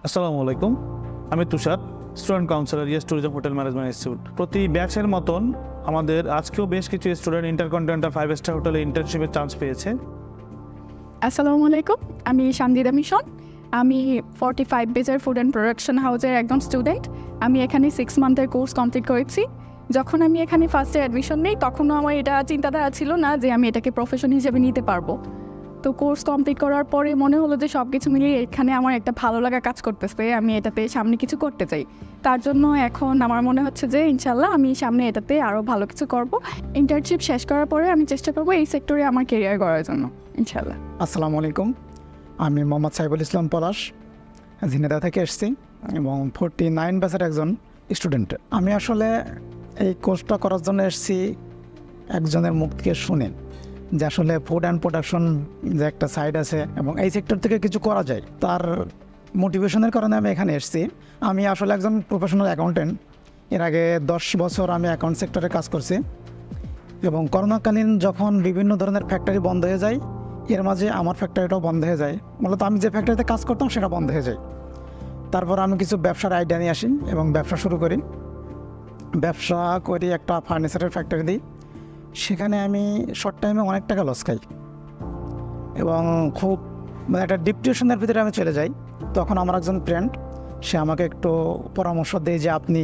আসসালামু আলাইকুম, আমি Tushar, student counsellor Yes tourism hotel management institute. প্রতি ব্যাচের মতন আমাদের আজকেও বেশ কিছু স্টুডেন্ট ইন্টারকন্টিনেন্টাল 5 স্টার হোটেলে ইন্টার্নশিপের চান্স পেয়েছে। আসসালামু আলাইকুম, আমি শান্দিদা মিশন। আমি 45 বেজের ফুড অ্যান্ড প্রোডাকশন হাউসের একজন স্টুডেন্ট। আমি এখানে 6 মান্থের কোর্স কমপ্লিট করেছি। যখন আমি এখানে ফার্স্টে অ্যাডমিশন নিই তখনও আমার এটা চিন্তাধারা ছিল না যে আমি এটাকে প্রফেশন হিসেবে নিতে পারবো। তো কোর্স কমপ্লিট করার পরে মনে হলো যে সব কিছু মিলিয়ে এখানে আমার একটা ভালো লাগা কাজ করতেছে, আমি এটাতে সামনে কিছু করতে চাই। তার জন্য এখন আমার মনে হচ্ছে যে ইনশাল্লাহ আমি সামনে এটাতে আরও ভালো কিছু করব। ইন্টার্নশিপ শেষ করার পরে আমি চেষ্টা করবো এই সেক্টরে আমার কেরিয়ার গড়ার জন্য ইনশাল্লাহ। আসসালামু আলাইকুম, আমি মোহাম্মদ সাইফুল ইসলাম পলাশ, ঝিনাইদহ থেকে এসেছি এবং 49 ব্যাচের একজন স্টুডেন্ট। আমি আসলে এই কোর্সটা করার জন্য এসেছি একজনের মুখ থেকে শুনে যে আসলে ফুড অ্যান্ড প্রোডাকশন যে একটা সাইড আছে এবং এই সেক্টর থেকে কিছু করা যায়, তার মোটিভেশনের কারণে আমি এখানে এসেছি। আমি আসলে একজন প্রফেশনাল অ্যাকাউন্টেন্ট। এর আগে 10 বছর আমি অ্যাকাউন্ট সেক্টরে কাজ করছি এবং করোনাকালীন যখন বিভিন্ন ধরনের ফ্যাক্টরি বন্ধ হয়ে যায়, এর মাঝে আমার ফ্যাক্টরিটাও বন্ধ হয়ে যায়। মূলত আমি যে ফ্যাক্টরিতে কাজ করতাম সেটা বন্ধ হয়ে যায়। তারপর আমি কিছু ব্যবসার আইডিয়া নিয়ে আসি এবং ব্যবসা শুরু করি। ব্যবসা করি, একটা ফার্নিচারের ফ্যাক্টরি দিই। সেখানে আমি শর্ট টাইমে অনেক টাকা লস খাই এবং খুব একটা ডিপ্রেশনের ভিতরে আমি চলে যাই। তখন আমার একজন ফ্রেন্ড, সে আমাকে একটু পরামর্শ দেয় যে আপনি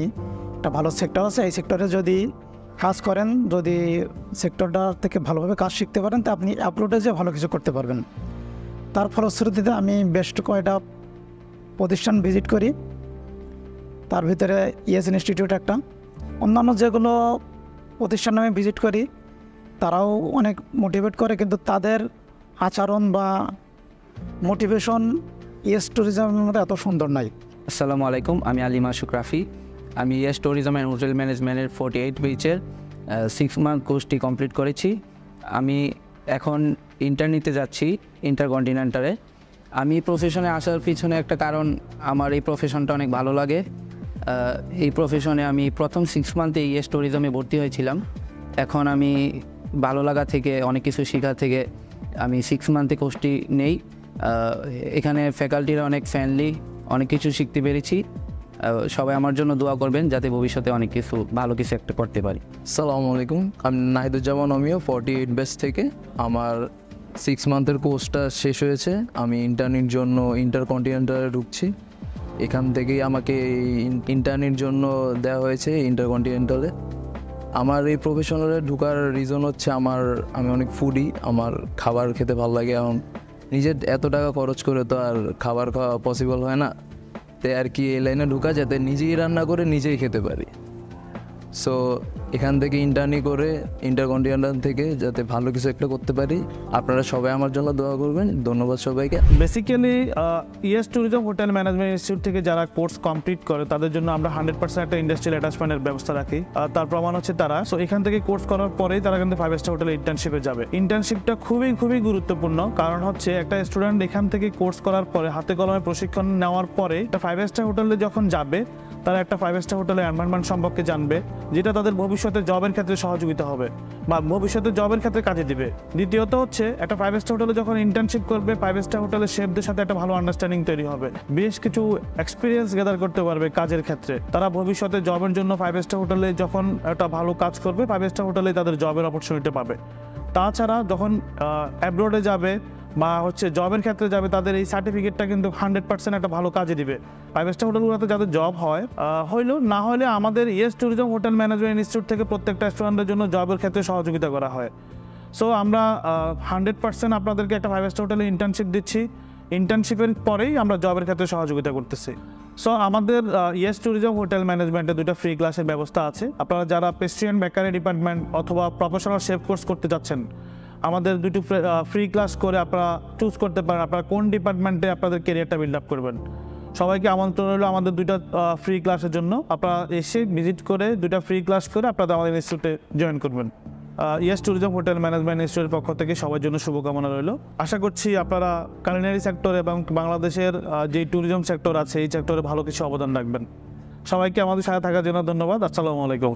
একটা ভালো সেক্টর আছে, এই সেক্টরে যদি কাজ করেন, যদি সেক্টরটা থেকে ভালোভাবে কাজ শিখতে পারেন, তা আপনি আপলোডে যে ভালো কিছু করতে পারবেন। তার ফলশ্রুতিতে আমি বেশ কয়েকটা প্রতিষ্ঠান ভিজিট করি। তার ভিতরে ইয়েস ইনস্টিটিউট একটা, অন্যান্য যেগুলো প্রতিষ্ঠান আমি ভিজিট করি তারাও অনেক মোটিভেট করে, কিন্তু তাদের আচরণ বা মোটিভেশন ইয়েস ট্যুরিজমের মধ্যে এত সুন্দর নাই। আসসালামু আলাইকুম, আমি আলিমা শুক্রাফি। আমি ইয়েস ট্যুরিজম অ্যান্ড হোটেল ম্যানেজমেন্টের 48 বেচের 6 মান্থ কোর্সটি কমপ্লিট করেছি। আমি এখন ইন্টার্নিতে যাচ্ছি ইন্টারকন্টিনেন্টালে। আমি প্রফেশনে আসার পিছনে একটা কারণ, আমার এই প্রফেশনটা অনেক ভালো লাগে। এই প্রফেশনে আমি প্রথম 6 মান্থে ইয়েস ট্যুরিজমে ভর্তি হয়েছিলাম। এখন আমি ভালো লাগা থেকে, অনেক কিছু শেখা থেকে আমি 6 মান্থে কোর্সটি নেই। এখানে ফ্যাকাল্টিরা অনেক ফ্রেন্ডলি, অনেক কিছু শিখতে পেরেছি। সবাই আমার জন্য দোয়া করবেন যাতে ভবিষ্যতে অনেক কিছু ভালো কিছু একটা করতে পারি। আসসালামু আলাইকুম, আমি নাহিদুজ্জামান অমিও 48 ব্যাচ থেকে। আমার 6 মান্থের কোর্সটা শেষ হয়েছে। আমি ইন্টার্নির জন্য ইন্টারকন্টিনেন্টালে ঢুকছি। এখান থেকেই আমাকে ইন্টার্নির জন্য দেওয়া হয়েছে ইন্টারকন্টিনেন্টালে। আমার এই প্রফেশনালে ঢোকার রিজন হচ্ছে আমি অনেক ফুডি, আমার খাবার খেতে ভালো লাগে। এখন নিজের এত টাকা খরচ করে তো আর খাবার খাওয়া পসিবল হয় না, তাই আর কি এই লাইনে ঢোকা যাতে নিজেই রান্না করে নিজেই খেতে পারি। সো এখান থেকে ইন্টার্নি করে ইন্টারকন্টিনেন্টাল থেকে যাতে ভালো কিছু একটা করতে পারি। আপনারা সবাই আমার জন্য দোয়া করবেন। ধন্যবাদ সবাইকে। Basically yes tourism hotel management institute থেকে যারা কোর্স কমপ্লিট করে তাদের জন্য আমরা 100% একটা ইন্ডাস্ট্রিয়াল অ্যাটাচমেন্টের ব্যবস্থা রাখি। তার প্রমাণ হচ্ছে তারা এখান থেকে কোর্স করার পরেই তারা কিন্তু 5 স্টার হোটেলে ইন্টার্নশিপে যাবে। ইন্টার্নশিপটা খুবই গুরুত্বপূর্ণ, কারণ হচ্ছে একটা স্টুডেন্ট এখান থেকে কোর্স করার পরে, হাতে কলমে প্রশিক্ষণ নেওয়ার পরে একটা 5 স্টার হোটেলে যখন যাবে, তারা একটা 5 স্টার হোটেলের এনভায়রনমেন্ট সম্পর্কে জানবে, যেটা তাদের ভবিষ্যতে জবের ক্ষেত্রে সহযোগিতা হবে বা ভবিষ্যতে জবের ক্ষেত্রে কাজে দিবে। দ্বিতীয়ত হচ্ছে একটা 5 স্টার হোটেলে যখন ইন্টার্নশিপ করবে, 5 স্টার হোটেলের শেফদের সাথে একটা ভালো আন্ডারস্ট্যান্ডিং তৈরি হবে, বেশ কিছু এক্সপিরিয়েন্স গ্যাদার করতে পারবে কাজের ক্ষেত্রে। তারা ভবিষ্যতে জবের জন্য 5 স্টার হোটেলে যখন একটা ভালো কাজ করবে, 5 স্টার হোটেলে তাদের জবের অপরচুনিটি পাবে। তাছাড়া যখন অ্যাব্রোডে যাবে বা জবের ক্ষেত্রে যাবে, তাদের এই সার্টিফিকেটটা কিন্তু 100% একটা ভালো কাজে দিবে। 5 স্টার হোটেলগুলোতে যাদের জব হয়, হইলেও না হলে আমাদের yes tourism hotel management institute থেকে প্রত্যেকটা স্টুডেন্টের জন্য জবের ক্ষেত্রে সহযোগিতা করা হয়। সো আমরা 100% আপনাদেরকে একটা 5 স্টার হোটেলে ইন্টার্নশিপ দিচ্ছি। ইন্টার্নশিপের পরেই আমরা জবের ক্ষেত্রে সহযোগিতা করতেছি। সো আমাদের ইয়েস ট্যুরিজম হোটেল ম্যানেজমেন্টে 2টা ফ্রি ক্লাসের ব্যবস্থা আছে। আপনারা যারা পেস্ট্রি অ্যান্ড বেকারি ডিপার্টমেন্ট অথবা প্রফেশনাল শেফ কোর্স করতে যাচ্ছেন, আমাদের 2টি ফ্রি ক্লাস করে আপনারা চুজ করতে পারেন আপনারা কোন ডিপার্টমেন্টে আপনাদের ক্যারিয়ারটা বিল্ড আপ করবেন। সবাইকে আমন্ত্রণ রইল আমাদের 2টা ফ্রি ক্লাসের জন্য। আপনারা এসে ভিজিট করে 2টা ফ্রি ক্লাস করে আপনারা আমাদের ইনস্টিটিউটে জয়েন করবেন। ইয়েস ট্যুরিজম হোটেল ম্যানেজমেন্ট ইনস্টিটিউটের পক্ষ থেকে সবার জন্য শুভকামনা রইল। আশা করছি আপনারা কালিনারি সেক্টর এবং বাংলাদেশের যে ট্যুরিজম সেক্টর আছে, এই সেক্টরে ভালো কিছু অবদান রাখবেন। সবাইকে আমাদের সাথে থাকার জন্য ধন্যবাদ। আসসালামু আলাইকুম।